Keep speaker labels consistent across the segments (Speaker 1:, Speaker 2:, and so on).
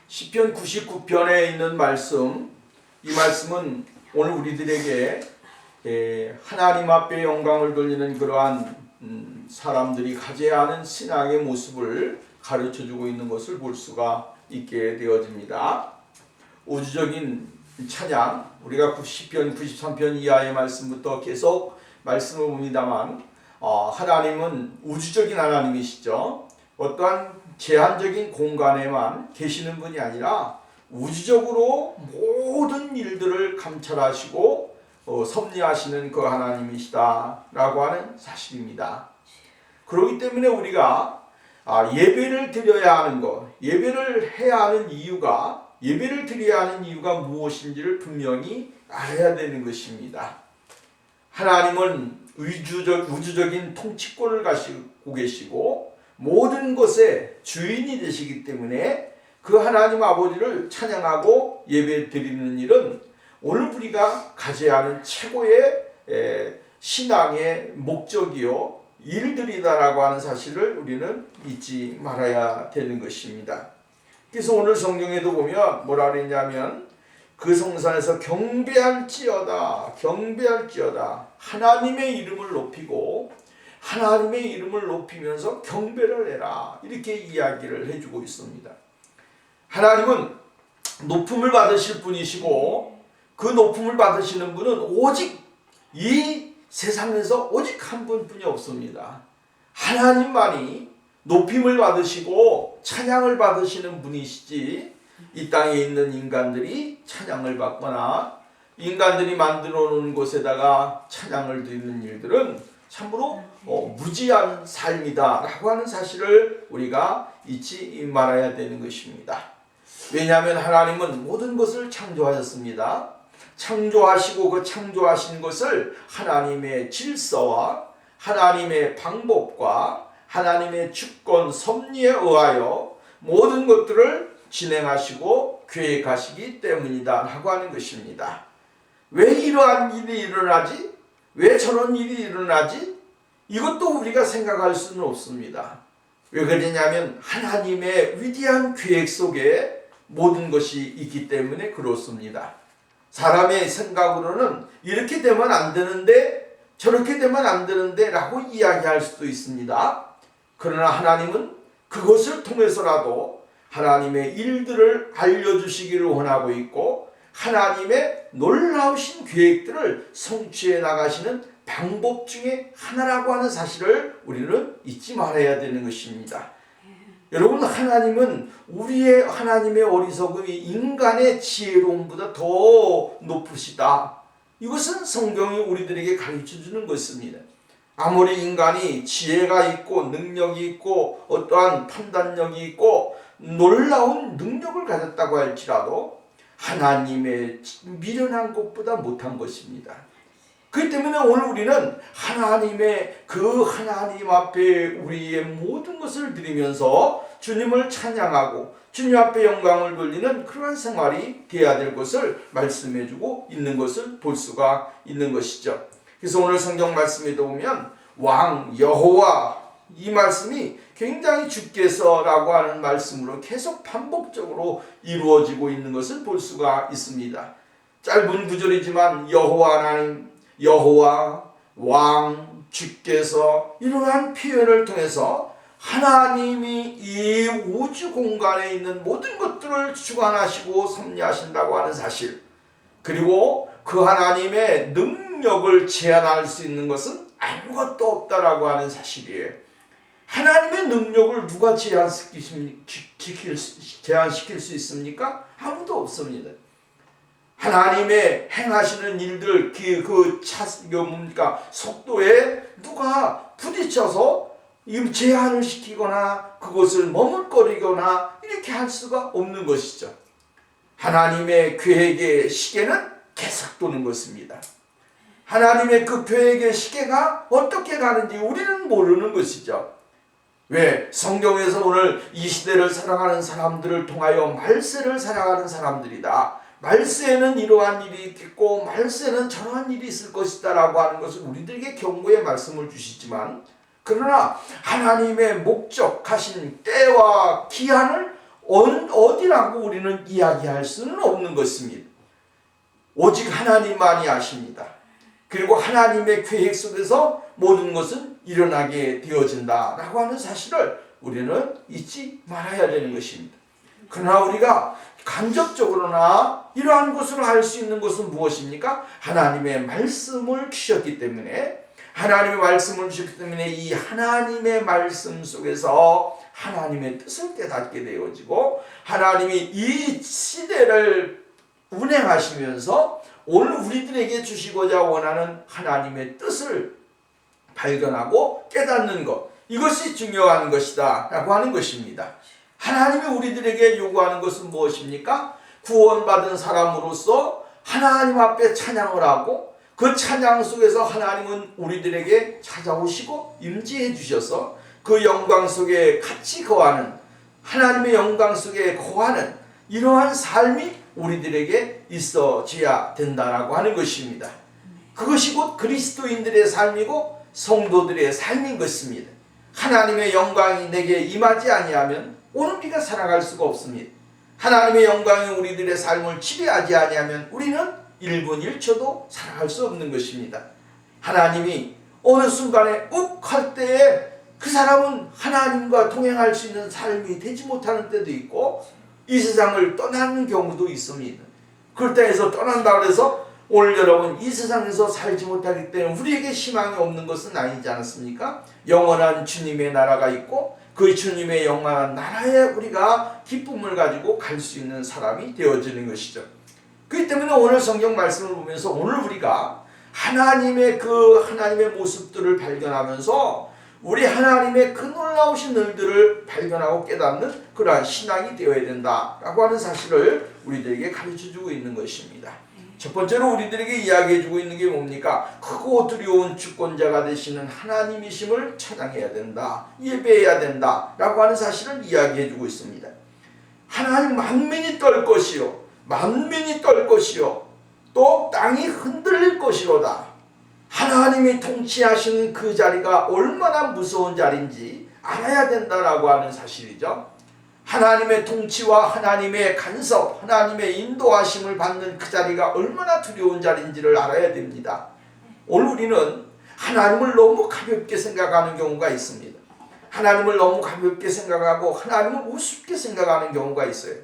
Speaker 1: 시편 99편에 있는 말씀, 이 말씀은 오늘 우리들에게 하나님 앞에 영광을 돌리는 그러한 사람들이 가져야 하는 신앙의 모습을 가르쳐주고 있는 것을 볼 수가 있게 되어집니다. 우주적인 찬양, 우리가 시편 93편 이하의 말씀부터 계속 말씀을 봅니다만 하나님은 우주적인 하나님이시죠. 어떠한 제한적인 공간에만 계시는 분이 아니라 우주적으로 모든 일들을 감찰하시고 섭리하시는 그 하나님이시다라고 하는 사실입니다. 그렇기 때문에 우리가 예배를 드려야 하는 것, 예배를 해야 하는 이유가, 예배를 드려야 하는 이유가 무엇인지를 분명히 알아야 되는 것입니다. 하나님은 우주적인 통치권을 가지고 계시고 모든 것의 주인이 되시기 때문에 그 하나님 아버지를 찬양하고 예배 드리는 일은 오늘 우리가 가져야 하는 최고의 신앙의 목적이요 일들이다라고 하는 사실을 우리는 잊지 말아야 되는 것입니다. 그래서 오늘 성경에도 보면 뭐라 그랬냐면 그 성산에서 경배할지어다 하나님의 이름을 높이고 하나님의 이름을 높이면서 경배를 해라, 이렇게 이야기를 해주고 있습니다. 하나님은 높음을 받으실 분이시고 그 높음을 받으시는 분은 오직 이 세상에서 오직 한 분뿐이 없습니다. 하나님만이 높임을 받으시고 찬양을 받으시는 분이시지 이 땅에 있는 인간들이 찬양을 받거나 인간들이 만들어 놓은 곳에다가 찬양을 드리는 일들은 참으로 무지한 삶이다라고 하는 사실을 우리가 잊지 말아야 되는 것입니다. 왜냐하면 하나님은 모든 것을 창조하셨습니다. 창조하시고 그 창조하신 것을 하나님의 질서와 하나님의 방법과 하나님의 주권 섭리에 의하여 모든 것들을 진행하시고 계획하시기 때문이다 라고 하는 것입니다. 왜 이러한 일이 일어나지? 왜 저런 일이 일어나지? 이것도 우리가 생각할 수는 없습니다. 왜 그러냐면 하나님의 위대한 계획 속에 모든 것이 있기 때문에 그렇습니다. 사람의 생각으로는 이렇게 되면 안 되는데 저렇게 되면 안 되는데 라고 이야기할 수도 있습니다. 그러나 하나님은 그것을 통해서라도 하나님의 일들을 알려주시기를 원하고 있고 하나님의 놀라우신 계획들을 성취해 나가시는 방법 중에 하나라고 하는 사실을 우리는 잊지 말아야 되는 것입니다. 여러분, 하나님은 하나님의 어리석음이 인간의 지혜로움보다 더 높으시다. 이것은 성경이 우리들에게 가르쳐주는 것입니다. 아무리 인간이 지혜가 있고 능력이 있고 어떠한 판단력이 있고 놀라운 능력을 가졌다고 할지라도 하나님의 미련한 것보다 못한 것입니다. 그렇기 때문에 오늘 우리는 그 하나님 앞에 우리의 모든 것을 드리면서 주님을 찬양하고 주님 앞에 영광을 돌리는 그러한 생활이 되어야 될 것을 말씀해주고 있는 것을 볼 수가 있는 것이죠. 그래서 오늘 성경 말씀에도 보면 왕 여호와, 이 말씀이 굉장히 주께서라고 하는 말씀으로 계속 반복적으로 이루어지고 있는 것을 볼 수가 있습니다. 짧은 구절이지만 여호와 하나님, 여호와, 왕, 주께서, 이러한 표현을 통해서 하나님이 이 우주 공간에 있는 모든 것들을 주관하시고 섭리하신다고 하는 사실, 그리고 그 하나님의 능력을 제한할 수 있는 것은 아무것도 없다라고 하는 사실이에요. 하나님의 능력을 누가 제한시킬 수 있습니까? 아무도 없습니다. 하나님의 행하시는 일들, 속도에 누가 부딪혀서 제한을 시키거나 그것을 머뭇거리거나 이렇게 할 수가 없는 것이죠. 하나님의 계획의 시계는 계속 도는 것입니다. 하나님의 그 계획의 시계가 어떻게 가는지 우리는 모르는 것이죠. 왜? 성경에서 오늘 이 시대를 살아가는 사람들을 통하여 말세를 살아가는 사람들이다, 말세에는 이러한 일이 있겠고 말세에는 저러한 일이 있을 것이다 라고 하는 것을 우리들에게 경고의 말씀을 주시지만, 그러나 하나님의 목적하신 때와 기한을 어디라고 우리는 이야기할 수는 없는 것입니다. 오직 하나님만이 아십니다. 그리고 하나님의 계획 속에서 모든 것은 일어나게 되어진다라고 하는 사실을 우리는 잊지 말아야 되는 것입니다. 그러나 우리가 간접적으로나 이러한 것을 알 수 있는 것은 무엇입니까? 하나님의 말씀을 주셨기 때문에, 하나님의 말씀을 주셨기 때문에 이 하나님의 말씀 속에서 하나님의 뜻을 깨닫게 되어지고, 하나님이 이 시대를 운행하시면서 오늘 우리들에게 주시고자 원하는 하나님의 뜻을 발견하고 깨닫는 것, 이것이 중요한 것이다 라고 하는 것입니다. 하나님이 우리들에게 요구하는 것은 무엇입니까? 구원받은 사람으로서 하나님 앞에 찬양을 하고, 그 찬양 속에서 하나님은 우리들에게 찾아오시고 임재해 주셔서 그 영광 속에 같이 거하는, 하나님의 영광 속에 거하는 이러한 삶이 우리들에게 있어져야 된다라고 하는 것입니다. 그것이 곧 그리스도인들의 삶이고 성도들의 삶인 것입니다. 하나님의 영광이 내게 임하지 아니하면 오늘 우리가 살아갈 수가 없습니다. 하나님의 영광이 우리들의 삶을 지배하지 아니하면 우리는 1분 1초도 살아갈 수 없는 것입니다. 하나님이 어느 순간에 욱 할 때에 그 사람은 하나님과 동행할 수 있는 삶이 되지 못하는 때도 있고, 이 세상을 떠나는 경우도 있습니다. 그럴 때에서 떠난다고 해서 오늘 여러분 이 세상에서 살지 못하기 때문에 우리에게 희망이 없는 것은 아니지 않습니까? 영원한 주님의 나라가 있고, 그 주님의 영원한 나라에 우리가 기쁨을 가지고 갈 수 있는 사람이 되어지는 것이죠. 그렇기 때문에 오늘 성경 말씀을 보면서 오늘 우리가 하나님의 모습들을 발견하면서 우리 하나님의 그 놀라우신 일들을 발견하고 깨닫는 그러한 신앙이 되어야 된다라고 하는 사실을 우리들에게 가르쳐주고 있는 것입니다. 첫 번째로 우리들에게 이야기해주고 있는 게 뭡니까? 크고 두려운 주권자가 되시는 하나님이심을 찬양해야 된다, 예배해야 된다라고 하는 사실을 이야기해주고 있습니다. 하나님 만민이 떨 것이요, 만민이 떨 것이요, 또 땅이 흔들릴 것이로다. 하나님이 통치하시는 그 자리가 얼마나 무서운 자리인지 알아야 된다라고 하는 사실이죠. 하나님의 통치와 하나님의 간섭, 하나님의 인도하심을 받는 그 자리가 얼마나 두려운 자리인지를 알아야 됩니다. 오늘 우리는 하나님을 너무 가볍게 생각하는 경우가 있습니다. 하나님을 너무 가볍게 생각하고 하나님을 우습게 생각하는 경우가 있어요.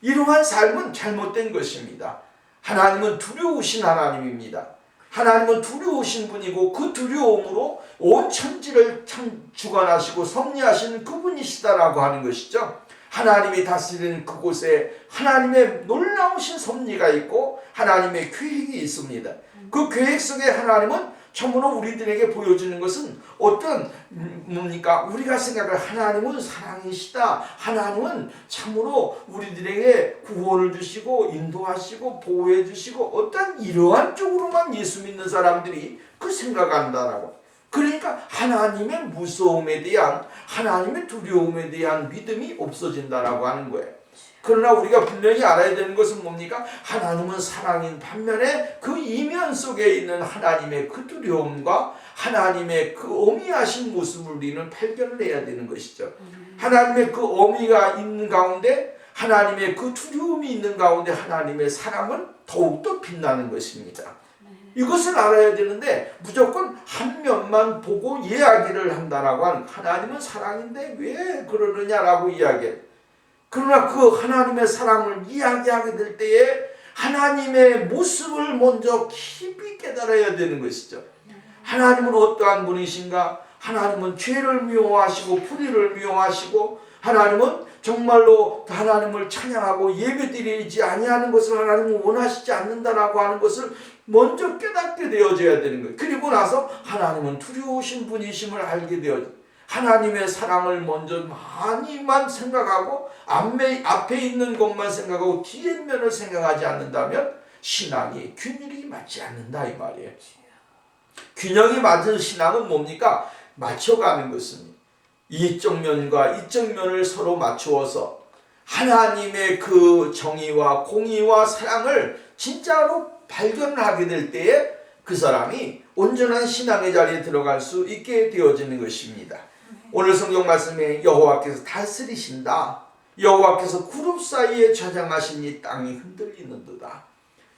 Speaker 1: 이러한 삶은 잘못된 것입니다. 하나님은 두려우신 하나님입니다. 하나님은 두려우신 분이고 그 두려움으로 온 천지를 주관하시고 섭리하시는 그분이시다라고 하는 것이죠. 하나님이 다스리는 그곳에 하나님의 놀라우신 섭리가 있고 하나님의 계획이 있습니다. 그 계획 속에 하나님은 참으로 우리들에게 보여주는 것은 어떤 뭡니까? 우리가 생각할 하나님은 사랑이시다. 하나님은 참으로 우리들에게 구원을 주시고 인도하시고 보호해 주시고 어떤 이러한 쪽으로만 예수 믿는 사람들이 그 생각한다라고. 그러니까 하나님의 무서움에 대한, 하나님의 두려움에 대한 믿음이 없어진다라고 하는 거예요. 그러나 우리가 분명히 알아야 되는 것은 뭡니까? 하나님은 사랑인 반면에 그 이면 속에 있는 하나님의 그 두려움과 하나님의 그 어미하신 모습을 우리는 발견을 해야 되는 것이죠. 하나님의 그 어미가 있는 가운데, 하나님의 그 두려움이 있는 가운데 하나님의 사랑은 더욱더 빛나는 것입니다. 이것을 알아야 되는데 무조건 한 면만 보고 이야기를 한다라고 하는, 하나님은 사랑인데 왜 그러느냐라고 이야기해요. 그러나 그 하나님의 사랑을 이야기하게 될 때에 하나님의 모습을 먼저 깊이 깨달아야 되는 것이죠. 하나님은 어떠한 분이신가? 하나님은 죄를 미워하시고 불의를 미워하시고, 하나님은 정말로 하나님을 찬양하고 예배드리지 아니하는 것을 하나님은 원하시지 않는다라고 하는 것을 먼저 깨닫게 되어져야 되는 거예요. 그리고 나서 하나님은 두려우신 분이심을 알게 되어져. 하나님의 사랑을 먼저 많이만 생각하고 앞에 있는 것만 생각하고 뒤에 면을 생각하지 않는다면 신앙이 균일이 맞지 않는다 이 말이에요. 균형이 맞은 신앙은 뭡니까? 맞춰가는 것입니다. 이쪽 면과 이쪽 면을 서로 맞추어서 하나님의 그 정의와 공의와 사랑을 진짜로 발견하게 될 때에 그 사람이 온전한 신앙의 자리에 들어갈 수 있게 되어지는 것입니다. 오늘 성경 말씀에 여호와께서 다스리신다. 여호와께서 구름 사이에 저장하시니 땅이 흔들리는도다.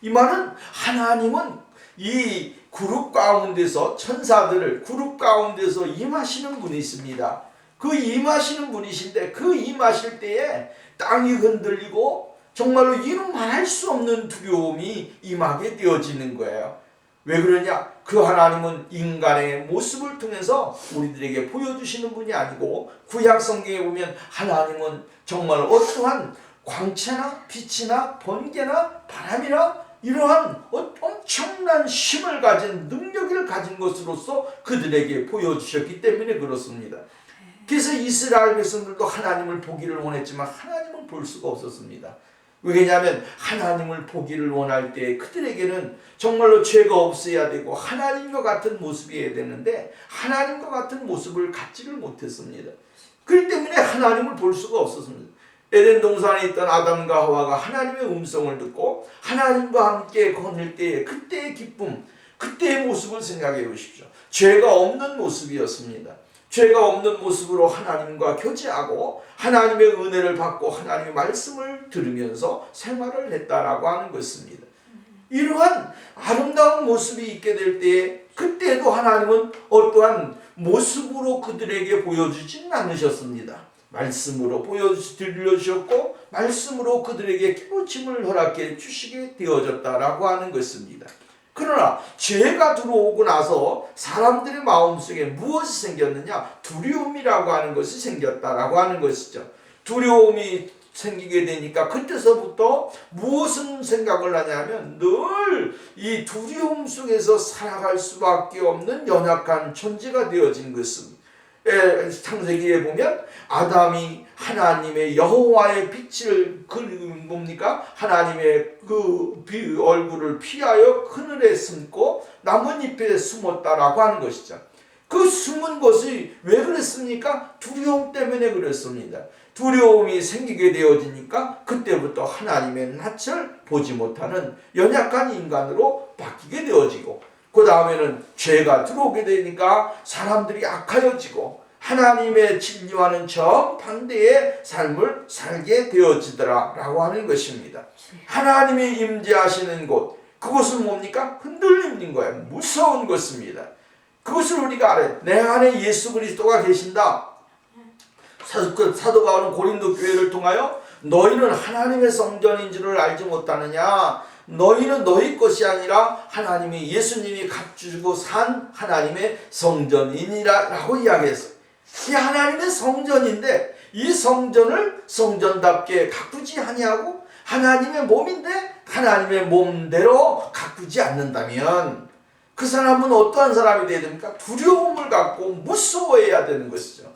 Speaker 1: 이 말은 하나님은 이 그룹 가운데서 천사들을 그룹 가운데서 임하시는 분이십니다. 그 임하시는 분이신데 그 임하실 때에 땅이 흔들리고 정말로 이루 말할 수 없는 두려움이 임하게 되어지는 거예요. 왜 그러냐? 그 하나님은 인간의 모습을 통해서 우리들에게 보여주시는 분이 아니고 구약 성경에 보면 하나님은 정말 어떠한 광채나 빛이나 번개나 바람이나 이러한 엄청난 힘을 가진 능력을 가진 것으로서 그들에게 보여주셨기 때문에 그렇습니다. 그래서 이스라엘 백성들도 하나님을 보기를 원했지만 하나님을 볼 수가 없었습니다. 왜냐하면 하나님을 보기를 원할 때 그들에게는 정말로 죄가 없어야 되고 하나님과 같은 모습이어야 되는데 하나님과 같은 모습을 갖지를 못했습니다. 그렇기 때문에 하나님을 볼 수가 없었습니다. 에덴 동산에 있던 아담과 하와가 하나님의 음성을 듣고 하나님과 함께 거닐 때에 그때의 기쁨, 그때의 모습을 생각해 보십시오. 죄가 없는 모습이었습니다. 죄가 없는 모습으로 하나님과 교제하고 하나님의 은혜를 받고 하나님의 말씀을 들으면서 생활을 했다라고 하는 것입니다. 이러한 아름다운 모습이 있게 될 때에 그때도 하나님은 어떠한 모습으로 그들에게 보여주지는 않으셨습니다. 말씀으로 들려주셨고 말씀으로 그들에게 깨우침을 허락해 주시게 되어졌다라고 하는 것입니다. 그러나 죄가 들어오고 나서 사람들의 마음속에 무엇이 생겼느냐? 두려움이라고 하는 것이 생겼다라고 하는 것이죠. 두려움이 생기게 되니까 그때서부터 무엇은 생각을 하냐면 늘 이 두려움 속에서 살아갈 수밖에 없는 연약한 존재가 되어진 것입니다. 창세기에 보면 아담이 하나님의 여호와의 빛을 뭡니까? 하나님의 그 얼굴을 피하여 그늘에 숨고 나뭇잎에 숨었다라고 하는 것이죠. 그 숨은 것이 왜 그랬습니까? 두려움 때문에 그랬습니다. 두려움이 생기게 되어지니까 그때부터 하나님의 낯을 보지 못하는 연약한 인간으로 바뀌게 되어지고 그 다음에는 죄가 들어오게 되니까 사람들이 악하여지고 하나님의 진리와는 정반대의 삶을 살게 되어지더라라고 하는 것입니다. 하나님이 임재하시는 곳, 그것은 뭡니까? 흔들림인 거예요. 무서운 것입니다. 그것을 우리가 알아요. 내 안에 예수 그리스도가 계신다. 사도 바울은 고린도 교회를 통하여 너희는 하나님의 성전인 줄을 알지 못하느냐? 너희는 너희 것이 아니라 하나님이 예수님이 값주고 산 하나님의 성전이니라 라고 이야기했어요. 이 하나님의 성전인데 이 성전을 성전답게 가꾸지 아니하고 하나님의 몸인데 하나님의 몸대로 가꾸지 않는다면 그 사람은 어떠한 사람이 되어야 됩니까? 두려움을 갖고 무서워해야 되는 것이죠.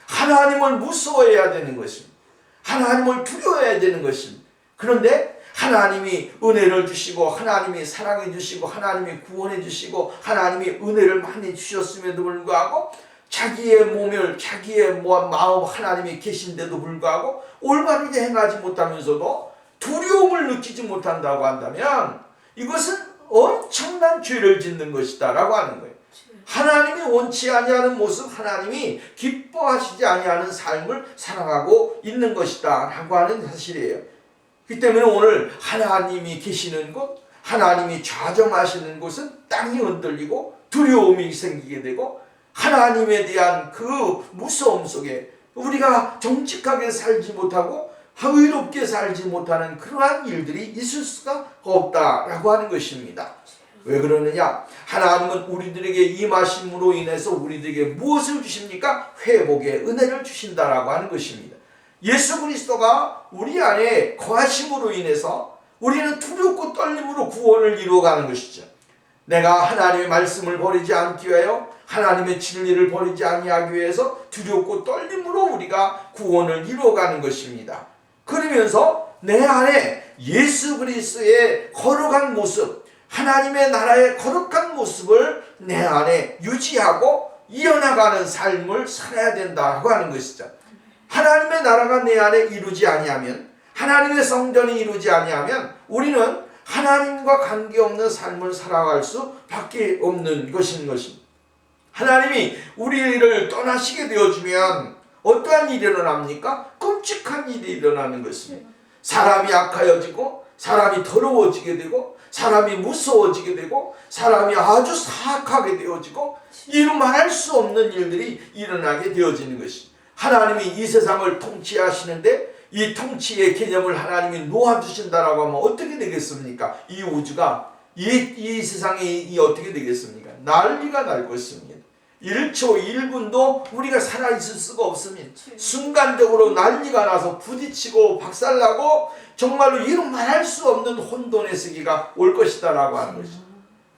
Speaker 1: 하나님을 무서워해야 되는 것입니다. 하나님을 두려워해야 되는 것입니다. 그런데 하나님이 은혜를 주시고 하나님이 사랑해 주시고 하나님이 구원해 주시고 하나님이 은혜를 많이 주셨음에도 불구하고 자기의 몸을 자기의 마음 하나님이 계신데도 불구하고 올바르게 행하지 못하면서도 두려움을 느끼지 못한다고 한다면 이것은 엄청난 죄를 짓는 것이다 라고 하는 거예요. 하나님이 원치 아니하는 모습, 하나님이 기뻐하시지 아니하는 삶을 살아가고 있는 것이다 라고 하는 사실이에요. 그렇기 때문에 오늘 하나님이 계시는 곳, 하나님이 좌정하시는 곳은 땅이 흔들리고 두려움이 생기게 되고 하나님에 대한 그 무서움 속에 우리가 정직하게 살지 못하고 의롭게 살지 못하는 그러한 일들이 있을 수가 없다라고 하는 것입니다. 왜 그러느냐? 하나님은 우리들에게 임하심으로 인해서 우리들에게 무엇을 주십니까? 회복의 은혜를 주신다라고 하는 것입니다. 예수 그리스도가 우리 안에 거하심으로 인해서 우리는 두렵고 떨림으로 구원을 이루어가는 것이죠. 내가 하나님의 말씀을 버리지 않기 위하여 하나님의 진리를 버리지 아니하기 위해서 두렵고 떨림으로 우리가 구원을 이루어가는 것입니다. 그러면서 내 안에 예수 그리스도의 거룩한 모습, 하나님의 나라의 거룩한 모습을 내 안에 유지하고 이어나가는 삶을 살아야 된다고 하는 것이죠. 하나님의 나라가 내 안에 이루지 아니하면, 하나님의 성전이 이루지 아니하면 우리는 하나님과 관계없는 삶을 살아갈 수밖에 없는 것인 것입니다. 하나님이 우리를 떠나시게 되어주면 어떠한 일이 일어납니까? 끔찍한 일이 일어나는 것입니다. 사람이 악하여지고 사람이 더러워지게 되고 사람이 무서워지게 되고 사람이 아주 사악하게 되어지고 이루 말할 수 없는 일들이 일어나게 되어지는 것입니다. 하나님이 이 세상을 통치하시는데 이 통치의 개념을 하나님이 놓아주신다라고 하면 어떻게 되겠습니까? 이 우주가 이 세상이 어떻게 되겠습니까? 난리가 날 것입니다. 1초 1분도 우리가 살아있을 수가 없습니다. 순간적으로 난리가 나서 부딪히고 박살나고 정말로 이루 말할 수 없는 혼돈의 세계가 올 것이다 라고 하는 것이죠.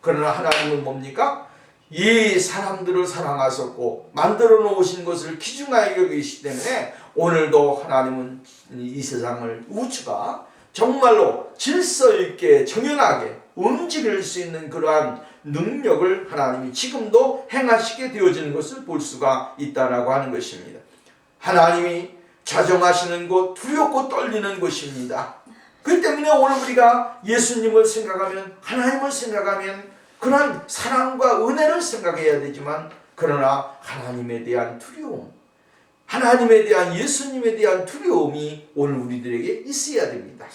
Speaker 1: 그러나 하나님은 뭡니까? 이 사람들을 사랑하셨고 만들어 놓으신 것을 귀중하게 여기시기 때문에 오늘도 하나님은 이 세상을 우주가 정말로 질서 있게 정연하게 움직일 수 있는 그러한 능력을 하나님이 지금도 행하시게 되어지는 것을 볼 수가 있다라고 하는 것입니다. 하나님이 좌정하시는 곳 두렵고 떨리는 곳입니다. 그렇기 때문에 오늘 우리가 예수님을 생각하면 하나님을 생각하면 그런 사랑과 은혜를 생각해야 되지만 그러나 하나님에 대한 두려움, 하나님에 대한 예수님에 대한 두려움이 오늘 우리들에게 있어야 됩니다.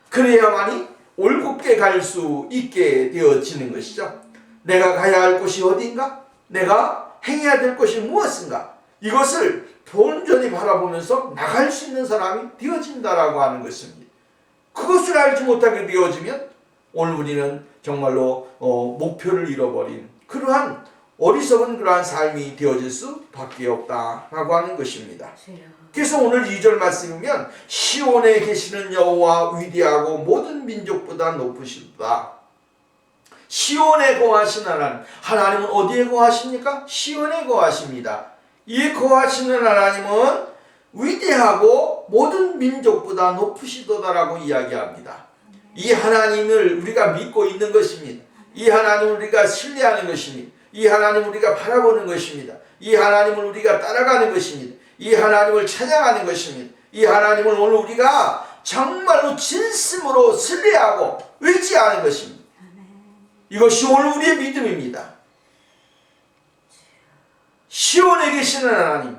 Speaker 1: 그래야만이 올곧게 갈 수 있게 되어지는 것이죠. 내가 가야 할 곳이 어디인가? 내가 행해야 될 것이 무엇인가? 이것을 온전히 바라보면서 나갈 수 있는 사람이 되어진다라고 하는 것입니다. 그것을 알지 못하게 되어지면 오늘 우리는 정말로 목표를 잃어버린 그러한 어리석은 그러한 삶이 되어질 수밖에 없다라고 하는 것입니다. 그래서 오늘 2절 말씀이면 시온에 계시는 여호와 위대하고 모든 민족보다 높으시다. 시온에 거하시는 하나님, 하나님은 어디에 거하십니까? 시온에 거하십니다. 이 거하시는 하나님은 위대하고 모든 민족보다 높으시도다라고 이야기합니다. 이 하나님을 우리가 믿고 있는 것입니다. 이 하나님을 우리가 신뢰하는 것입니다. 이 하나님을 우리가 바라보는 것입니다. 이 하나님을 우리가 따라가는 것입니다. 이 하나님을 찬양하는 것입니다. 이 하나님을 오늘 우리가 정말로 진심으로 신뢰하고 의지하는 것입니다. 이것이 오늘 우리의 믿음입니다. 시온에 계시는 하나님,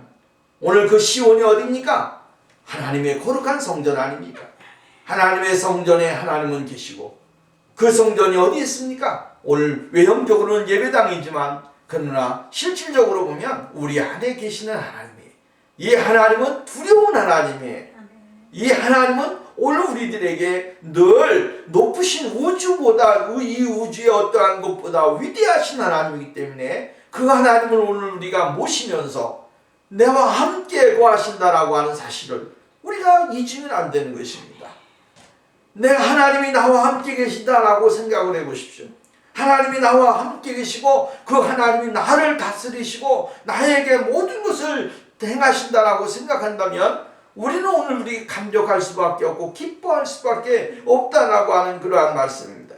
Speaker 1: 오늘 그 시온이 어디입니까? 하나님의 거룩한 성전 아닙니까? 하나님의 성전에 하나님은 계시고 그 성전이 어디 있습니까? 오늘 외형적으로는 예배당이지만 그러나 실질적으로 보면 우리 안에 계시는 하나님이에요. 이 하나님은 두려운 하나님이에요. 이 하나님은 오늘 우리들에게 늘 높으신 우주보다 이 우주의 어떠한 것보다 위대하신 하나님이기 때문에 그 하나님을 오늘 우리가 모시면서 내와 함께 거하신다라고 하는 사실을 우리가 잊으면 안 되는 것입니다. 내가 하나님이 나와 함께 계신다라고 생각을 해보십시오. 하나님이 나와 함께 계시고 그 하나님이 나를 다스리시고 나에게 모든 것을 행하신다라고 생각한다면 우리는 오늘 우리 감격할 수밖에 없고 기뻐할 수밖에 없다라고 하는 그러한 말씀입니다.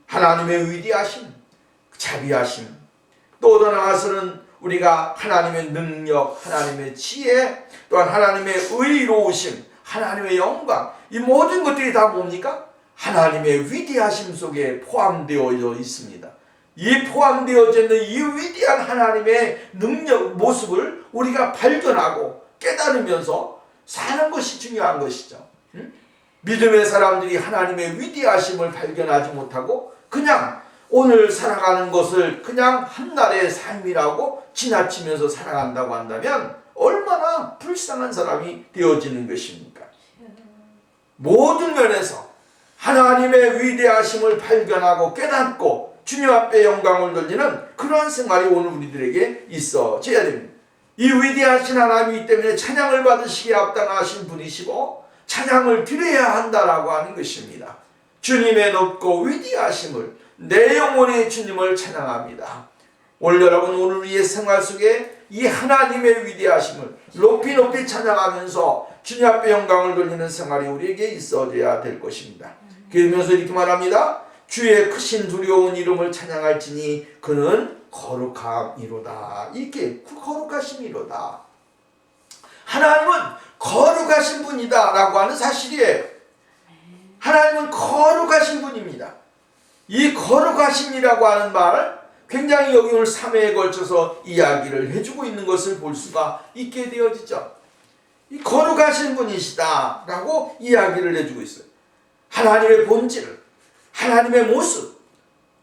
Speaker 1: 하나님의 위대하심, 자비하심, 또 더 나아가서는 우리가 하나님의 능력, 하나님의 지혜, 또한 하나님의 의로우심, 하나님의 영광, 이 모든 것들이 다 뭡니까? 하나님의 위대하심 속에 포함되어 있습니다. 이 포함되어져 있는 이 위대한 하나님의 능력, 모습을 우리가 발견하고 깨달으면서 사는 것이 중요한 것이죠. 믿음의 사람들이 하나님의 위대하심을 발견하지 못하고 그냥 오늘 살아가는 것을 그냥 한날의 삶이라고 지나치면서 살아간다고 한다면 얼마나 불쌍한 사람이 되어지는 것입니까? 모든 면에서 하나님의 위대하심을 발견하고 깨닫고 주님 앞에 영광을 돌리는 그러한 생활이 오늘 우리들에게 있어져야 됩니다. 이 위대하신 하나님이기 때문에 찬양을 받으시기에 합당하신 분이시고 찬양을 드려야 한다라고 하는 것입니다. 주님의 높고 위대하심을 내 영혼의 주님을 찬양합니다. 오늘 여러분 오늘 우리의 생활 속에 이 하나님의 위대하심을 높이 높이 찬양하면서 주님 앞에 영광을 돌리는 생활이 우리에게 있어져야 될 것입니다. 그러면서 이렇게 말합니다. 주의 크신 두려운 이름을 찬양할지니 그는 거룩함이로다. 이렇게 거룩하심이로다. 하나님은 거룩하신 분이다 라고 하는 사실이에요. 하나님은 거룩하신 분입니다. 이 거룩하심이라고 하는 말 굉장히 여기 오늘 3회에 걸쳐서 이야기를 해주고 있는 것을 볼 수가 있게 되어지죠. 이 거룩하신 분이시다 라고 이야기를 해주고 있어요. 하나님의 본질, 하나님의 모습.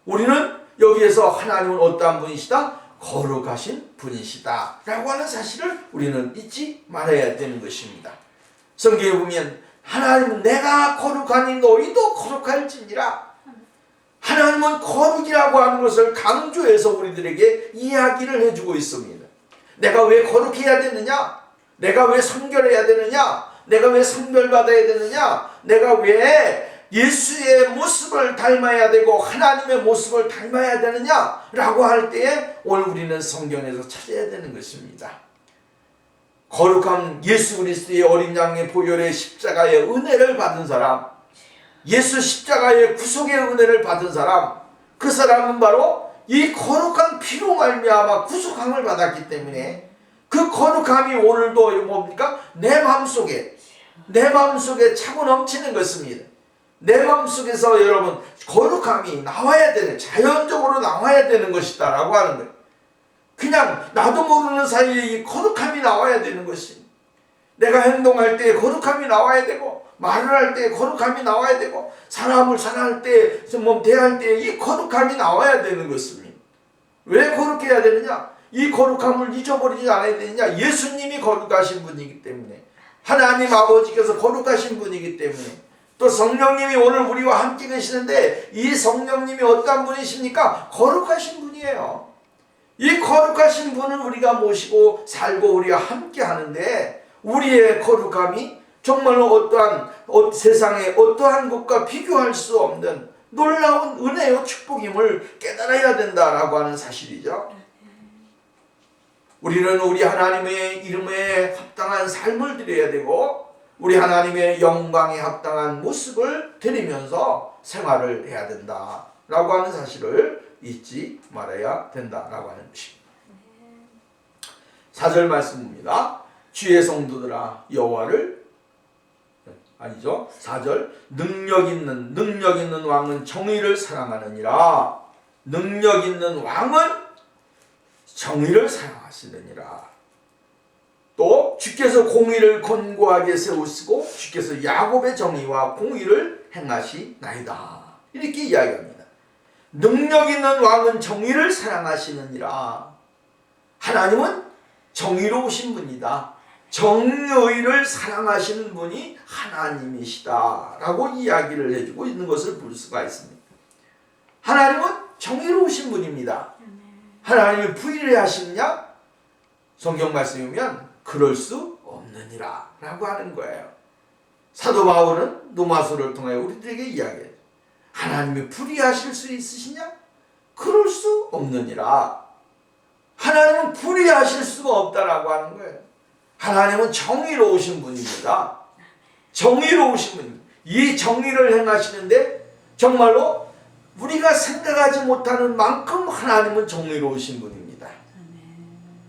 Speaker 1: 우리는 여기에서 하나님은 어떠한 분이시다? 거룩하신 분이시다 라고 하는 사실을 우리는 잊지 말아야 되는 것입니다. 성경에 보면 하나님은 내가 거룩하니 너희도 거룩할지니라. 하나님은 거룩이라고 하는 것을 강조해서 우리들에게 이야기를 해주고 있습니다. 내가 왜 거룩해야 되느냐? 내가 왜 선결해야 되느냐? 내가 왜 선별받아야 되느냐? 내가 왜 예수의 모습을 닮아야 되고 하나님의 모습을 닮아야 되느냐? 라고 할 때에 오늘 우리는 성경에서 찾아야 되는 것입니다. 거룩한 예수 그리스도의 어린 양의 보혈의 십자가의 은혜를 받은 사람, 예수 십자가의 구속의 은혜를 받은 사람, 그 사람은 바로 이 거룩한 피로 말미암아 구속함을 받았기 때문에 그 거룩함이 오늘도 뭡니까? 내 마음속에 차고 넘치는 것입니다. 내 마음속에서 여러분 거룩함이 나와야 되는, 자연적으로 나와야 되는 것이다 라고 하는 거예요. 그냥 나도 모르는 사이에 이 거룩함이 나와야 되는 것입니다. 내가 행동할 때 거룩함이 나와야 되고, 말을 할 때 거룩함이 나와야 되고, 사람을 사랑할 때, 대할 때 이 거룩함이 나와야 되는 것입니다. 왜 거룩해야 되느냐? 이 거룩함을 잊어버리지 않아야 되느냐? 예수님이 거룩하신 분이기 때문에, 하나님 아버지께서 거룩하신 분이기 때문에, 또 성령님이 오늘 우리와 함께 계시는데 이 성령님이 어떤 분이십니까? 거룩하신 분이에요. 이 거룩하신 분을 우리가 모시고 살고 우리가 함께 하는데 우리의 거룩함이 정말로 어떠한 세상의 어떠한 것과 비교할 수 없는 놀라운 은혜요 축복임을 깨달아야 된다라고 하는 사실이죠. 우리는 우리 하나님의 이름에 합당한 삶을 드려야 되고 우리 하나님의 영광에 합당한 모습을 드리면서 생활을 해야 된다라고 하는 사실을 잊지 말아야 된다라고 하는 것입니다. 4절 말씀입니다. 주의 성도들아 여호와를 아니죠. 4절 능력 있는 왕은 정의를 사랑하느니라. 능력 있는 왕은 정의를 사랑하시느니라. 또 주께서 공의를 견고하게 세우시고 주께서 야곱의 정의와 공의를 행하시나이다. 이렇게 이야기합니다. 능력 있는 왕은 정의를 사랑하시느니라. 하나님은 정의로우신 분이다. 정의를 사랑하시는 분이 하나님이시다 라고 이야기를 해주고 있는 것을 볼 수가 있습니다. 하나님은 정의로우신 분입니다. 하나님이 불의하시느냐? 성경 말씀에 보면 그럴 수 없느니라 라고 하는 거예요. 사도 바울은 로마서를 통하여 우리들에게 이야기해요. 하나님이 불의하실 수 있으시냐? 그럴 수 없느니라. 하나님은 불의하실 수가 없다라고 하는 거예요. 하나님은 정의로우신 분입니다. 정의로우신 분입니다. 이 정의를 행하시는데 정말로 우리가 생각하지 못하는 만큼 하나님은 정의로우신 분입니다.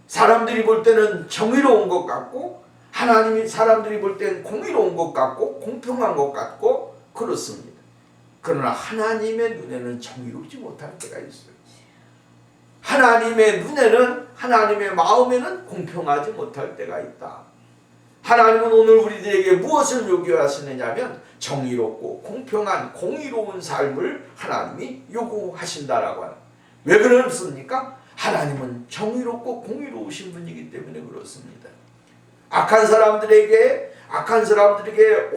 Speaker 1: 사람들이 볼 때는 정의로운 것 같고 하나님이 사람들이 볼 때는 공의로운 것 같고 공평한 것 같고 그렇습니다. 그러나 하나님의 눈에는 정의롭지 못할 때가 있어요. 하나님의 눈에는 하나님의 마음에는 공평하지 못할 때가 있다. 하나님은 오늘 우리들에게 무엇을 요구하시느냐면 정의롭고 공평한 공의로운 삶을 하나님이 요구하신다라고 하는. 왜 그렇습니까? 하나님은 정의롭고 공의로우신 분이기 때문에 그렇습니다. 악한 사람들에게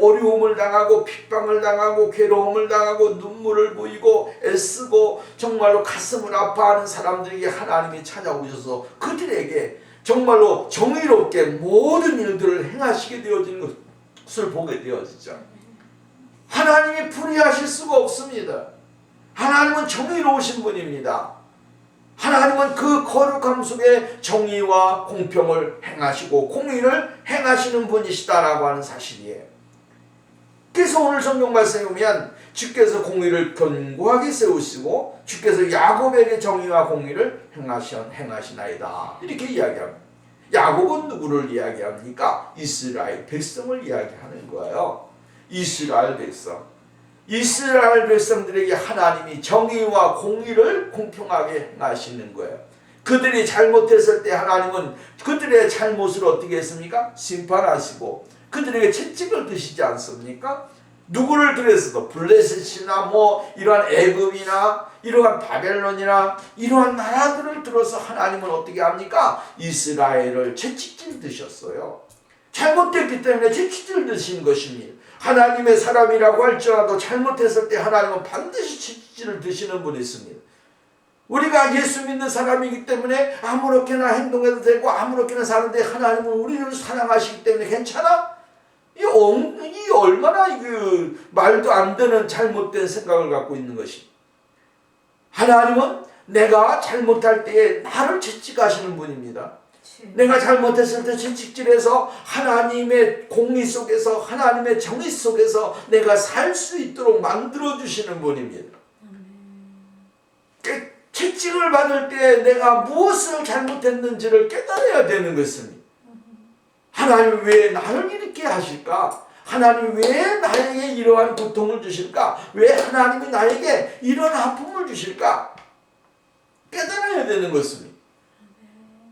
Speaker 1: 어려움을 당하고 핍박을 당하고 괴로움을 당하고 눈물을 보이고 애쓰고 정말로 가슴을 아파하는 사람들에게 하나님이 찾아오셔서 그들에게 정말로 정의롭게 모든 일들을 행하시게 되어지는 것을 보게 되어지죠. 하나님이 불의하실 수가 없습니다. 하나님은 정의로우신 분입니다. 하나님은 그 거룩함 속에 정의와 공평을 행하시고 공의를 행하시는 분이시다라고 하는 사실이에요. 그래서 오늘 성경 말씀에 보면 주께서 공의를 견고하게 세우시고 주께서 야곱에게 정의와 공의를 행하시나이다. 이렇게 이야기합니다. 야곱은 누구를 이야기합니까? 이스라엘 백성을 이야기하는 거예요. 이스라엘 백성. 이스라엘 백성들에게 하나님이 정의와 공의를 공평하게 행하시는 거예요. 그들이 잘못했을 때 하나님은 그들의 잘못을 어떻게 했습니까? 심판하시고 그들에게 채찍을 드시지 않습니까? 누구를 들여서도 블레셋이나 이러한 애굽이나 이러한 바벨론이나 이러한 나라들을 들어서 하나님은 어떻게 합니까? 이스라엘을 채찍질 드셨어요. 잘못됐기 때문에 채찍질 드신 것입니다. 하나님의 사람이라고 할지라도 잘못했을 때 하나님은 반드시 채찍질을 드시는 분이 있습니다. 우리가 예수 믿는 사람이기 때문에 아무렇게나 행동해도 되고 아무렇게나 사는데 하나님은 우리를 사랑하시기 때문에 괜찮아? 이 얼마나 말도 안 되는 잘못된 생각을 갖고 있는 것이. 하나님은 내가 잘못할 때에 나를 채찍하시는 분입니다. 내가 잘못했을 때 채찍질해서 하나님의 공의 속에서 하나님의 정의 속에서 내가 살 수 있도록 만들어주시는 분입니다. 채찍을 받을 때 내가 무엇을 잘못했는지를 깨달아야 되는 것입니다. 하나님 왜 나를 이렇게 하실까? 하나님 왜 나에게 이러한 고통을 주실까? 왜 하나님이 나에게 이런 아픔을 주실까? 깨달아야 되는 것입니다.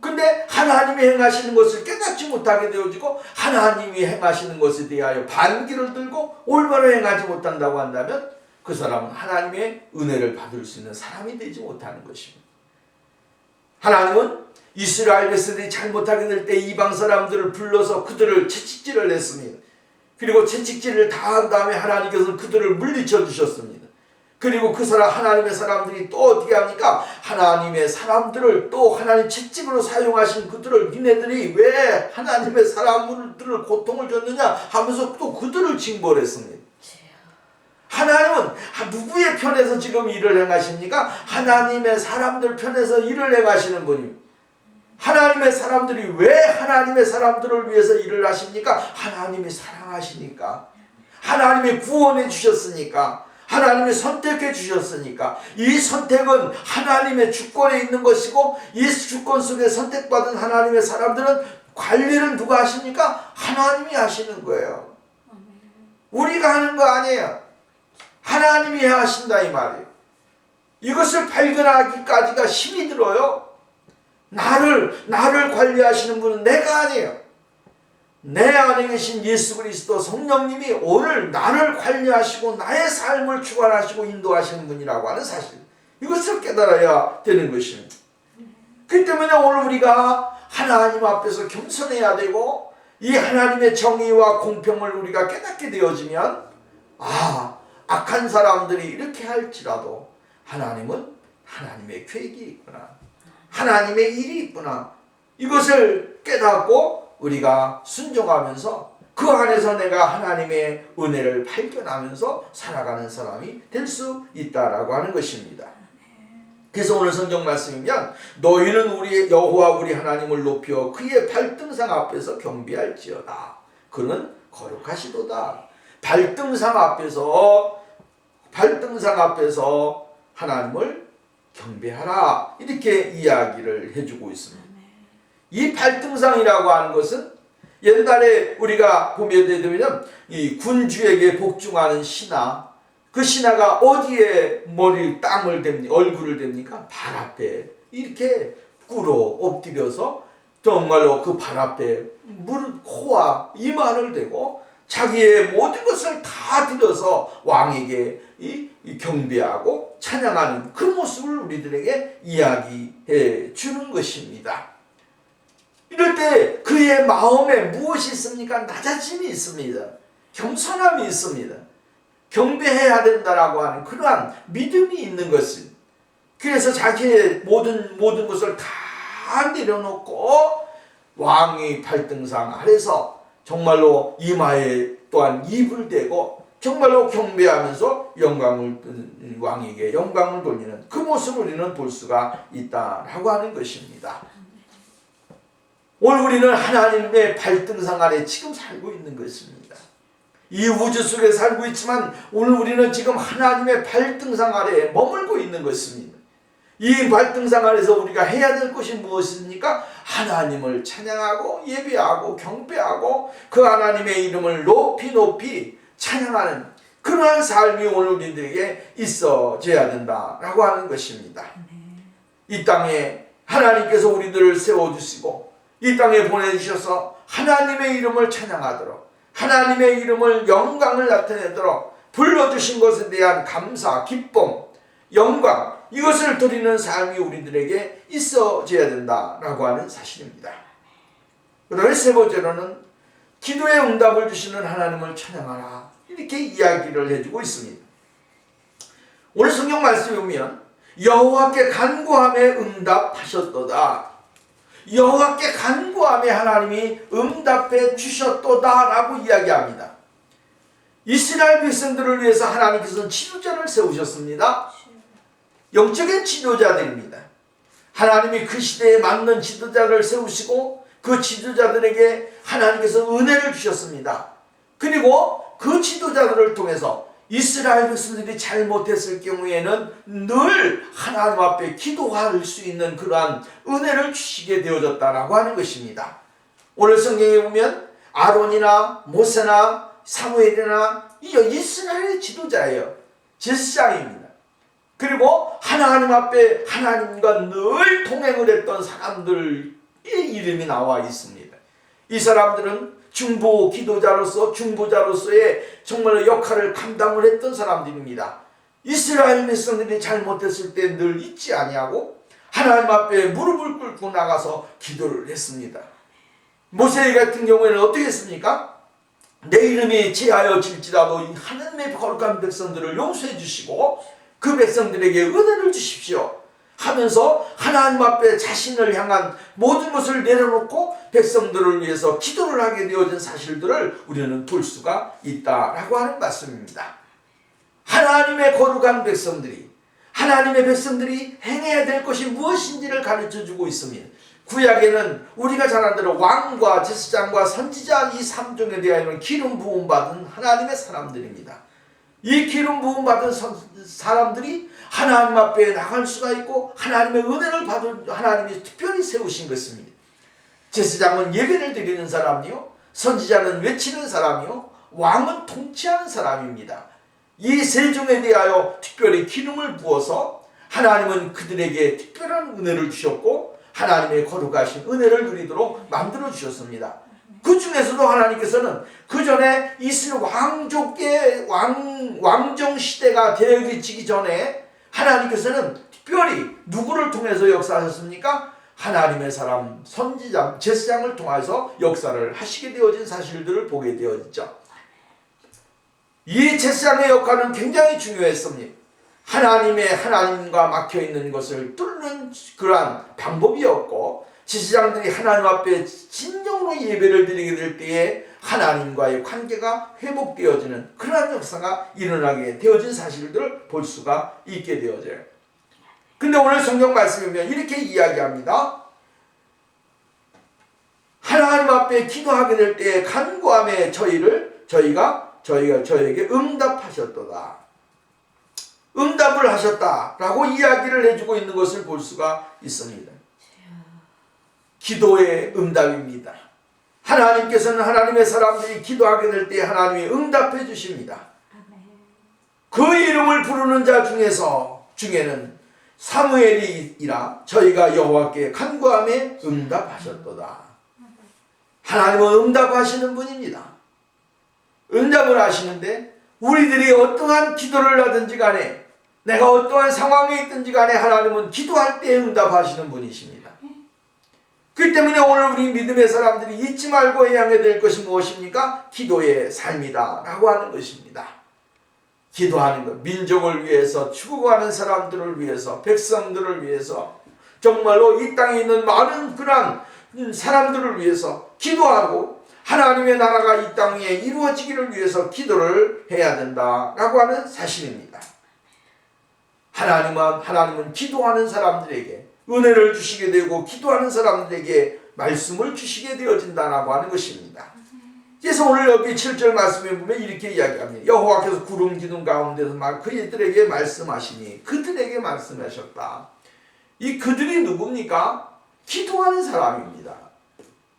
Speaker 1: 근데 하나님이 행하시는 것을 깨닫지 못하게 되어지고 하나님이 행하시는 것에 대하여 반기를 들고 올바로 행하지 못한다고 한다면 그 사람은 하나님의 은혜를 받을 수 있는 사람이 되지 못하는 것입니다. 하나님은 이스라엘 백성들이 잘못하게 될 때 이방 사람들을 불러서 그들을 채찍질을 했습니다. 그리고 채찍질을 다 한 다음에 하나님께서는 그들을 물리쳐 주셨습니다. 그리고 그 사람 하나님의 사람들이 또 어떻게 합니까? 하나님의 사람들을 또 하나님 채찍으로 사용하신 그들을 니네들이 왜 하나님의 사람들을 고통을 줬느냐 하면서 또 그들을 징벌했습니다. 하나님은 누구의 편에서 지금 일을 행하십니까? 하나님의 사람들 편에서 일을 행하시는 분입니다. 하나님의 사람들이 왜 하나님의 사람들을 위해서 일을 하십니까? 하나님이 사랑하시니까, 하나님이 구원해 주셨으니까, 하나님이 선택해 주셨으니까. 이 선택은 하나님의 주권에 있는 것이고 이 주권 속에 선택받은 하나님의 사람들은 관리를 누가 하십니까? 하나님이 하시는 거예요. 우리가 하는 거 아니에요. 하나님이 하신다 이 말이에요. 이것을 발견하기까지가 힘이 들어요. 나를 관리하시는 분은 내가 아니에요. 내 안에 계신 예수 그리스도 성령님이 오늘 나를 관리하시고 나의 삶을 주관하시고 인도하시는 분이라고 하는 사실, 이것을 깨달아야 되는 것입니다. 그렇기 때문에 오늘 우리가 하나님 앞에서 겸손해야 되고 이 하나님의 정의와 공평을 우리가 깨닫게 되어지면 악한 사람들이 이렇게 할지라도 하나님은 하나님의 계획이 있구나, 하나님의 일이 있구나, 이것을 깨닫고 우리가 순종하면서 그 안에서 내가 하나님의 은혜를 발견하면서 살아가는 사람이 될 수 있다라고 하는 것입니다. 그래서 오늘 성경 말씀이면 너희는 우리 여호와 우리 하나님을 높여 그의 발등상 앞에서 경배할지어다. 그는 거룩하시도다. 발등상 앞에서 하나님을 경배하라, 이렇게 이야기를 해주고 있습니다. 이 발등상이라고 하는 것은 옛날에 우리가 보게 되면 이 군주에게 복종하는 신하, 그 신하가 어디에 땅을 댑니까? 얼굴을 댑니까? 발 앞에 이렇게 꿇어 엎드려서 정말로 그 발 앞에 코와 이마를 대고 자기의 모든 것을 다 들여서 왕에게 경배하고 찬양하는 그 모습을 우리들에게 이야기해 주는 것입니다. 이럴 때 그의 마음에 무엇이 있습니까? 낮아짐이 있습니다. 겸손함이 있습니다. 경배해야 된다라고 하는 그러한 믿음이 있는 것입니다. 그래서 자기의 모든 것을 다 내려놓고 왕의 발등상 아래서 정말로 이마에 또한 입을 대고 정말로 경배하면서 왕에게 영광을 돌리는 그 모습을 우리는 볼 수가 있다라고 하는 것입니다. 오늘 우리는 하나님의 발등상 아래 지금 살고 있는 것입니다. 이 우주 속에 살고 있지만 오늘 우리는 지금 하나님의 발등상 아래에 머물고 있는 것입니다. 이 발등상 아래서 우리가 해야 될 것이 무엇입니까? 하나님을 찬양하고 예배하고 경배하고 그 하나님의 이름을 높이 찬양하는 그러한 삶이 오늘 우리들에게 있어져야 된다라고 하는 것입니다. 이 땅에 하나님께서 우리들을 세워주시고 이 땅에 보내주셔서 하나님의 이름을 찬양하도록 하나님의 이름을 영광을 나타내도록 불러주신 것에 대한 감사, 기쁨, 영광 이것을 드리는 삶이 우리들에게 있어져야 된다라고 하는 사실입니다. 그 다음에 세 번째로는 기도의 응답을 주시는 하나님을 찬양하라 이렇게 이야기를 해주고 있습니다. 오늘 성경 말씀에 보면 여호와께 간구함에 응답하셨도다. 여호와께 간구함에 하나님이 응답해 주셨도다 라고 이야기합니다. 이스라엘 백성들을 위해서 하나님께서는 지도자를 세우셨습니다. 영적인 지도자들입니다. 하나님이 그 시대에 맞는 지도자를 세우시고 그 지도자들에게 하나님께서 은혜를 주셨습니다. 그리고 그 지도자들을 통해서 이스라엘 백성들이 잘못했을 경우에는 늘 하나님 앞에 기도할 수 있는 그러한 은혜를 주시게 되어졌다라고 하는 것입니다. 오늘 성경에 보면 아론이나 모세나 사무엘이나 이스라엘의 지도자예요. 제사장입니다. 그리고 하나님 앞에 하나님과 늘 동행을 했던 사람들의 이름이 나와 있습니다. 이 사람들은 중보 기도자로서 중보자로서의 정말 역할을 감당을 했던 사람들입니다. 이스라엘 백성들이 잘못했을 때 늘 잊지 아니하고 하나님 앞에 무릎을 꿇고 나가서 기도를 했습니다. 모세 같은 경우에는 어떻게 했습니까? 내 이름이 제하여질지라도 하나님의 거룩한 백성들을 용서해 주시고 그 백성들에게 은혜를 주십시오 하면서 하나님 앞에 자신을 향한 모든 것을 내려놓고 백성들을 위해서 기도를 하게 되어진 사실들을 우리는 볼 수가 있다라고 하는 말씀입니다. 하나님의 거룩한 백성들이 하나님의 백성들이 행해야 될 것이 무엇인지를 가르쳐주고 있습니다. 구약에는 우리가 잘 아는 대로 왕과 제사장과 선지자 이 3종에 대하여는 기름 부음 받은 하나님의 사람들입니다. 이 기름 부음 받은 사람들이 하나님 앞에 나갈 수가 있고 하나님의 은혜를 받을 하나님이 특별히 세우신 것입니다. 제사장은 예배를 드리는 사람이요, 선지자는 외치는 사람이요, 왕은 통치하는 사람입니다. 이 세 종에 대하여 특별히 기름을 부어서 하나님은 그들에게 특별한 은혜를 주셨고 하나님의 거룩하신 은혜를 누리도록 만들어 주셨습니다. 그 중에서도 하나님께서는 그 전에 이스라엘 왕정 시대가 되어지기 전에 하나님께서는 특별히 누구를 통해서 역사하셨습니까? 하나님의 사람 선지자 제사장을 통해서 역사를 하시게 되어진 사실들을 보게 되어졌죠. 이 제사장의 역할은 굉장히 중요했습니다. 하나님과 막혀있는 것을 뚫는 그러한 방법이었고 제사장들이 하나님 앞에 진정으로 예배를 드리게 될 때에 하나님과의 관계가 회복되어지는 그러한 역사가 일어나게 되어진 사실들을 볼 수가 있게 되어져요. 근데 오늘 성경 말씀에 보면 이렇게 이야기합니다. 하나님 앞에 기도하게 될 때에 간구함에 저에게 응답하셨도다. 응답을 하셨다라고 이야기를 해주고 있는 것을 볼 수가 있습니다. 기도의 응답입니다. 하나님께서는 하나님의 사람들이 기도하게 될 때 하나님이 응답해 주십니다. 그 이름을 부르는 자 중에는 사무엘이라 저희가 여호와께 간구함에 응답하셨도다. 하나님은 응답하시는 분입니다. 응답을 하시는데 우리들이 어떠한 기도를 하든지 간에 내가 어떠한 상황에 있든지 간에 하나님은 기도할 때 응답하시는 분이십니다. 그렇기 때문에 오늘 우리 믿음의 사람들이 잊지 말고 해야 될 것이 무엇입니까? 기도의 삶이다 라고 하는 것입니다. 기도하는 것, 민족을 위해서, 죽어가는 사람들을 위해서, 백성들을 위해서, 정말로 이 땅에 있는 많은 그런 사람들을 위해서 기도하고 하나님의 나라가 이 땅에 이루어지기를 위해서 기도를 해야 된다라고 하는 사실입니다. 하나님은 기도하는 사람들에게 은혜를 주시게 되고 기도하는 사람들에게 말씀을 주시게 되어진다라고 하는 것입니다. 그래서 오늘 여기 7절 말씀에 보면 이렇게 이야기합니다. 여호와께서 구름 기둥 가운데서 그들에게 말씀하시니 그들에게 말씀하셨다. 이 그들이 누굽니까? 기도하는 사람입니다.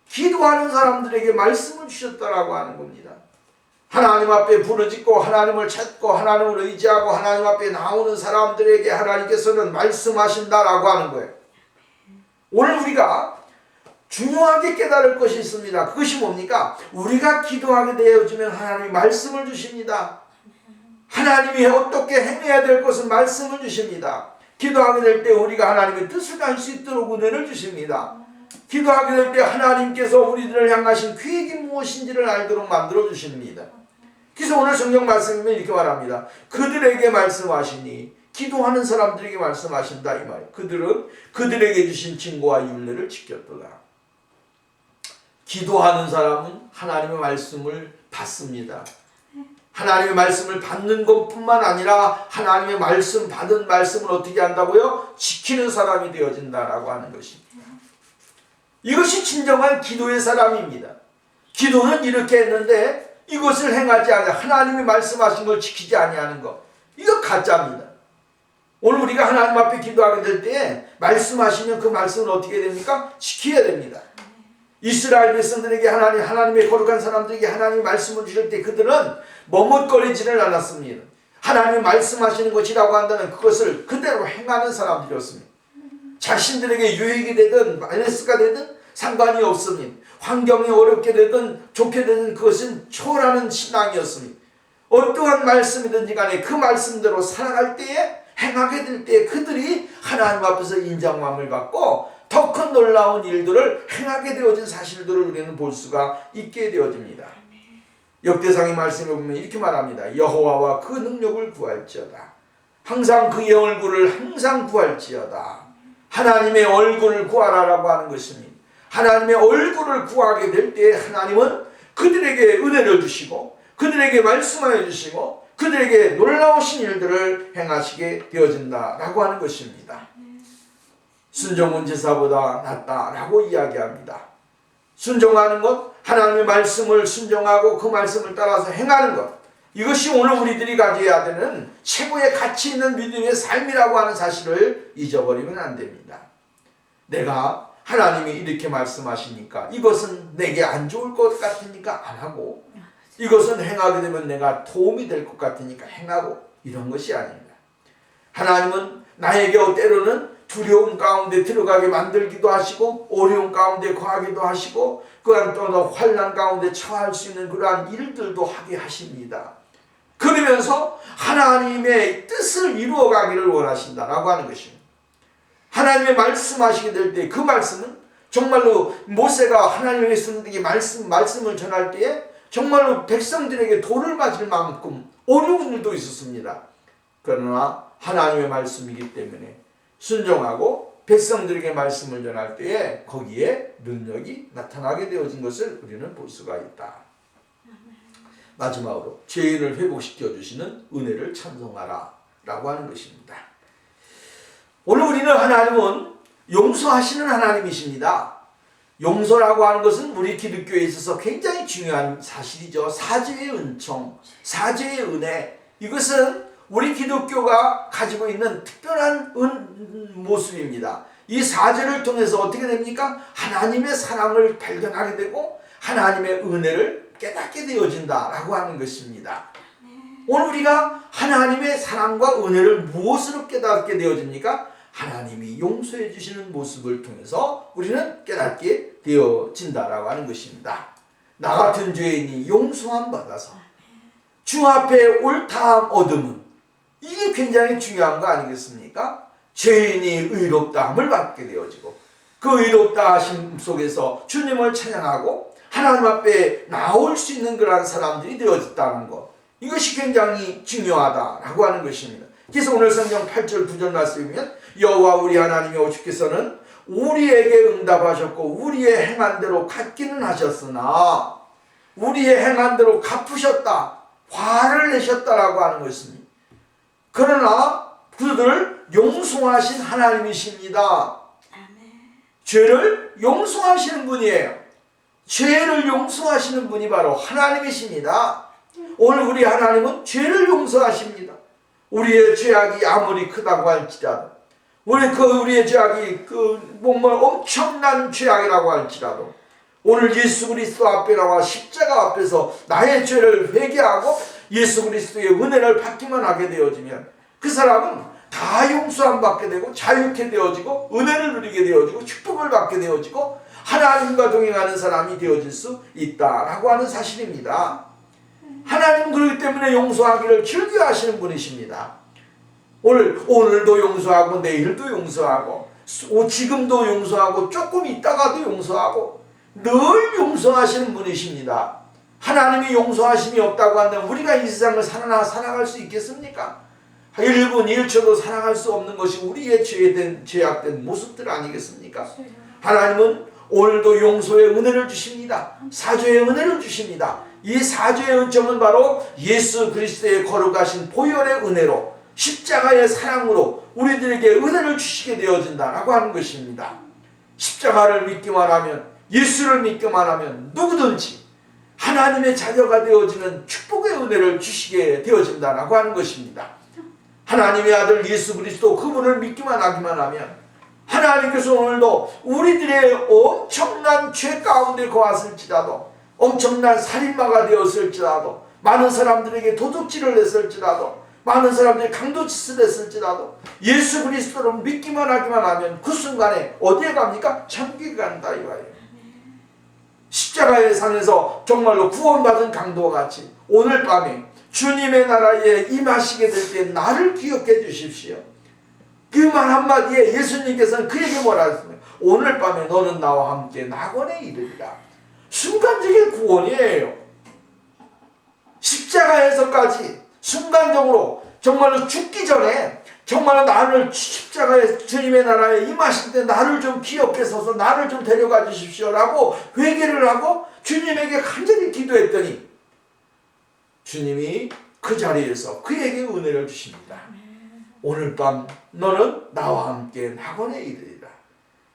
Speaker 1: 기도하는 사람들에게 말씀을 주셨다라고 하는 겁니다. 하나님 앞에 부르짖고 하나님을 찾고 하나님을 의지하고 하나님 앞에 나오는 사람들에게 하나님께서는 말씀하신다라고 하는 거예요. 오늘 우리가 중요하게 깨달을 것이 있습니다. 그것이 뭡니까? 우리가 기도하게 되어지면 하나님이 말씀을 주십니다. 하나님이 어떻게 행해야 될 것은 말씀을 주십니다. 기도하게 될 때 우리가 하나님의 뜻을 알 수 있도록 은혜를 주십니다. 기도하게 될 때 하나님께서 우리들을 향하신 계획이 무엇인지를 알도록 만들어 주십니다. 그래서 오늘 성경 말씀이면 이렇게 말합니다. 그들에게 말씀하시니, 기도하는 사람들에게 말씀하신다 이 말. 그들은 그들에게 주신 징조와 율례를 지켰도다. 기도하는 사람은 하나님의 말씀을 받습니다. 하나님의 말씀을 받는 것뿐만 아니라 하나님의 말씀 받은 말씀을 어떻게 한다고요? 지키는 사람이 되어진다라고 하는 것입니다. 이것이 진정한 기도의 사람입니다. 기도는 이렇게 했는데 이것을 행하지 않아 하나님이 말씀하신 걸 지키지 아니하는 것, 이거 가짜입니다. 오늘 우리가 하나님 앞에 기도하게 될 때 말씀하시면 그 말씀을 어떻게 됩니까? 지켜야 됩니다. 이스라엘 백성들에게 하나님의 거룩한 사람들에게 하나님이 말씀을 주실 때 그들은 머뭇거리지를 않았습니다. 하나님이 말씀하시는 것이라고 한다면 그것을 그대로 행하는 사람들이었습니다. 자신들에게 유익이 되든 마이너스가 되든 상관이 없습니다. 환경이 어렵게 되든 좋게 되든 그것은 초월하는 신앙이었습니다. 어떠한 말씀이든지 간에 그 말씀대로 살아갈 때에 행하게 될 때에 그들이 하나님 앞에서 인정함을 받고 더 큰 놀라운 일들을 행하게 되어진 사실들을 우리는 볼 수가 있게 되어집니다. 역대상의 말씀에 보면 이렇게 말합니다. 여호와와 그 능력을 구할지어다. 항상 그의 얼굴을 항상 구할지어다. 하나님의 얼굴을 구하라라고 하는 것입니다. 하나님의 얼굴을 구하게 될 때 하나님은 그들에게 은혜를 주시고 그들에게 말씀하여 주시고 그들에게 놀라우신 일들을 행하시게 되어진다라고 하는 것입니다. 순종은 제사보다 낫다라고 이야기합니다. 순종하는 것, 하나님의 말씀을 순종하고 그 말씀을 따라서 행하는 것, 이것이 오늘 우리들이 가져야 되는 최고의 가치 있는 믿음의 삶이라고 하는 사실을 잊어버리면 안 됩니다. 내가 하나님이 이렇게 말씀하시니까 이것은 내게 안 좋을 것 같으니까 안 하고, 이것은 행하게 되면 내가 도움이 될 것 같으니까 행하고, 이런 것이 아닙니다. 하나님은 나에게 때로는 두려움 가운데 들어가게 만들기도 하시고 어려움 가운데 거하기도 하시고 그러한 또 환난 가운데 처할 수 있는 그러한 일들도 하게 하십니다. 그러면서 하나님의 뜻을 이루어가기를 원하신다라고 하는 것입니다. 하나님의 말씀하시게 될 때 그 말씀은 정말로 모세가 하나님의 백성들에게 말씀을 전할 때에 정말로 백성들에게 돌을 맞을 만큼 어려운 일도 있었습니다. 그러나 하나님의 말씀이기 때문에 순종하고 백성들에게 말씀을 전할 때에 거기에 능력이 나타나게 되어진 것을 우리는 볼 수가 있다. 마지막으로 죄인을 회복시켜 주시는 은혜를 찬송하라 라고 하는 것입니다. 오늘 우리는 하나님은 용서하시는 하나님이십니다. 용서라고 하는 것은 우리 기독교에 있어서 굉장히 중요한 사실이죠. 사죄의 은총, 사죄의 은혜, 이것은 우리 기독교가 가지고 있는 특별한 모습입니다. 이 사죄를 통해서 어떻게 됩니까? 하나님의 사랑을 발견하게 되고 하나님의 은혜를 깨닫게 되어진다라고 하는 것입니다. 오늘 우리가 하나님의 사랑과 은혜를 무엇으로 깨닫게 되어집니까? 하나님이 용서해 주시는 모습을 통해서 우리는 깨닫게 되어진다라고 하는 것입니다. 나 같은 죄인이 용서함 받아서 주 앞에 옳다함 얻음은, 이게 굉장히 중요한 거 아니겠습니까? 죄인이 의롭다함을 받게 되어지고 그 의롭다 하심 속에서 주님을 찬양하고 하나님 앞에 나올 수 있는 그러한 사람들이 되어졌다는 것, 이것이 굉장히 중요하다라고 하는 것입니다. 그래서 오늘 성경 8절 9절 말씀이면 여호와 우리 하나님의 주께서는 우리에게 응답하셨고 우리의 행한 대로 갚기는 하셨으나 우리의 행한 대로 갚으셨다, 화를 내셨다라고 하는 것입니다. 그러나 그들을 용서하신 하나님이십니다. 죄를 용서하시는 분이에요. 죄를 용서하시는 분이 바로 하나님이십니다. 오늘 우리 하나님은 죄를 용서하십니다. 우리의 죄악이 아무리 크다고 할지라도, 우리의 죄악이 정말 엄청난 죄악이라고 할지라도 오늘 예수 그리스도 앞에 나와 십자가 앞에서 나의 죄를 회개하고 예수 그리스도의 은혜를 받기만 하게 되어지면 그 사람은 다 용서함 받게 되고 자유케 되어지고 은혜를 누리게 되어지고 축복을 받게 되어지고 하나님과 동행하는 사람이 되어질 수 있다라고 하는 사실입니다. 하나님은 그렇기 때문에 용서하기를 즐겨하시는 분이십니다. 오늘도 용서하고 내일도 용서하고 지금도 용서하고 조금 있다가도 용서하고 늘 용서하시는 분이십니다. 하나님이 용서하심이 없다고 한다면 우리가 이 세상을 살아갈 수 있겠습니까? 1분 1초도 살아갈 수 없는 것이 우리의 죄악된 모습들 아니겠습니까? 하나님은 오늘도 용서의 은혜를 주십니다. 사죄의 은혜를 주십니다. 이 사죄의 은총은 바로 예수 그리스도의 거룩하신 보혈의 은혜로 십자가의 사랑으로 우리들에게 은혜를 주시게 되어진다라고 하는 것입니다. 십자가를 믿기만 하면, 예수를 믿기만 하면 누구든지 하나님의 자녀가 되어지는 축복의 은혜를 주시게 되어진다라고 하는 것입니다. 하나님의 아들 예수 그리스도 그분을 믿기만 하기만 하면 하나님께서 오늘도 우리들의 엄청난 죄 가운데 거하실지라도, 엄청난 살인마가 되었을지라도, 많은 사람들에게 도둑질을 했을지라도, 많은 사람들이 강도짓을 했을지라도 예수 그리스도를 믿기만 하기만 하면 그 순간에 어디에 갑니까? 천국에 간다 이거예요. 십자가의 산에서 정말로 구원받은 강도와 같이 오늘 밤에 주님의 나라에 임하시게 될 때 나를 기억해 주십시오. 그 말 한마디에 예수님께서는 그에게 뭐라 했습니까? 오늘 밤에 너는 나와 함께 낙원에 이르리라. 순간적인 구원이에요. 십자가에서까지 순간적으로 정말로 죽기 전에 정말로 나를 십자가에 주님의 나라에 임하실 때 나를 좀 기억해서서 나를 좀 데려가 주십시오라고 회개를 하고 주님에게 간절히 기도했더니 주님이 그 자리에서 그에게 은혜를 주십니다. 오늘 밤 너는 나와 함께 낙원에 이르리라.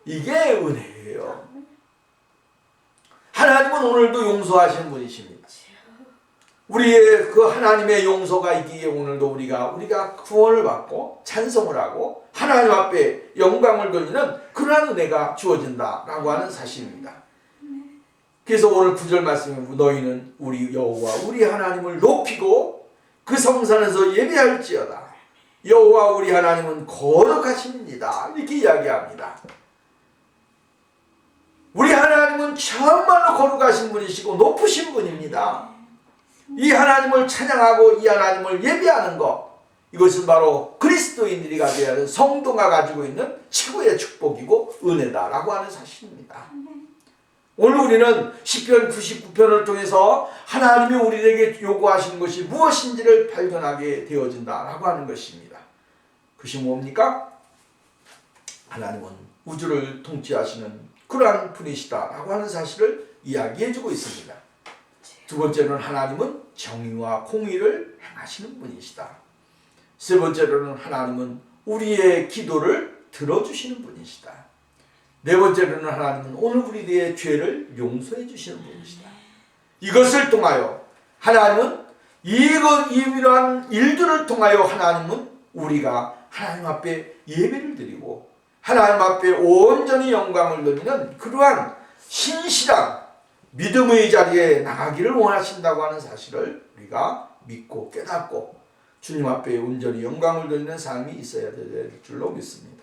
Speaker 1: 이게 은혜예요. 하나님은 오늘도 용서하시는 분이십니다. 우리의 그 하나님의 용서가 있기에 오늘도 우리가 구원을 받고 찬송을 하고 하나님 앞에 영광을 돌리는 그러한 은혜가 주어진다라고 하는 사실입니다. 그래서 오늘 9절 말씀에 너희는 우리 여호와 우리 하나님을 높이고 그 성산에서 예배할지어다. 여호와 우리 하나님은 거룩하십니다. 이렇게 이야기합니다. 우리 하나님은 정말로 거룩하신 분이시고 높으신 분입니다. 이 하나님을 찬양하고 이 하나님을 예배하는 것, 이것은 바로 그리스도인들이 가져야 하는 성도가 가지고 있는 최고의 축복이고 은혜다라고 하는 사실입니다. 오늘 우리는 시편 99편을 통해서 하나님이 우리에게 요구하시는 것이 무엇인지를 발견하게 되어진다라고 하는 것입니다. 그것이 뭡니까? 하나님은 우주를 통치하시는 그러한 분이시다라고 하는 사실을 이야기해주고 있습니다. 두 번째로는 하나님은 정의와 공의를 행하시는 분이시다. 세 번째로는 하나님은 우리의 기도를 들어주시는 분이시다. 네 번째로는 하나님은 오늘 우리의 죄를 용서해 주시는 분이시다. 이것을 통하여 하나님은 이러한 일들을 통하여 하나님은 우리가 하나님 앞에 예배를 드리고 하나님 앞에 온전히 영광을 돌리는 그러한 신실한 믿음의 자리에 나가기를 원하신다고 하는 사실을 우리가 믿고 깨닫고 주님 앞에 온전히 영광을 돌리는 삶이 있어야 될 줄로 믿습니다.